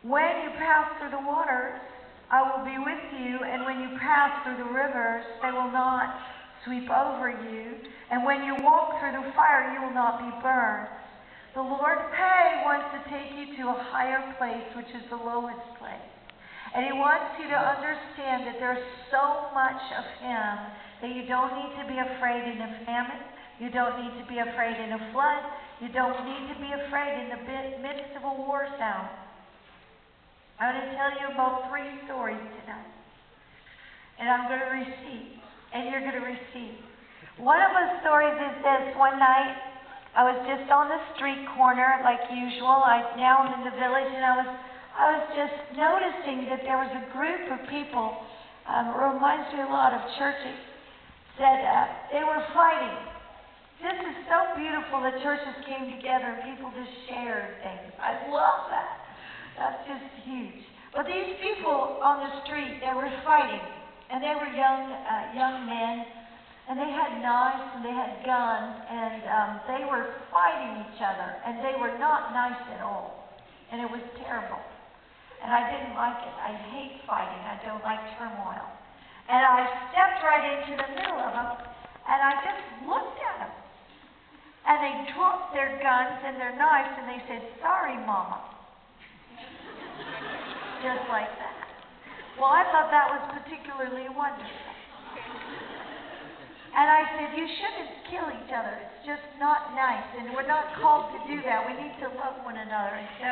When you pass through the waters, I will be with you, and when you pass through the rivers, they will not sweep over you. And when you walk through the fire, you will not be burned. The Lord wants to take you to a higher place, which is the lowest place. And He wants you to understand that there's so much of Him that you don't need to be afraid in a famine. You don't need to be afraid in a flood. You don't need to be afraid in the midst of a war zone. I'm going to tell you about 3 stories tonight. And I'm going to receive. And you're going to receive. One of the stories is this. One night, I was just on the street corner like usual. Now I'm in the village, and I was just noticing that there was a group of people. It reminds me a lot of churches. That they were fighting. This is so beautiful that churches came together and people just shared things. I love that. That's just huge. But these people on the street, they were fighting. And they were young men. And they had knives and they had guns. And they were fighting each other. And they were not nice at all. And it was terrible. And I didn't like it. I hate fighting. I don't like turmoil. And I stepped right into the middle of them. And I just looked at them. And they dropped their guns and their knives. And they said, "Sorry, Mama." Just like that. Well, I thought that was particularly wonderful. And I said, you shouldn't kill each other. It's just not nice. And we're not called to do that. We need to love one another. And so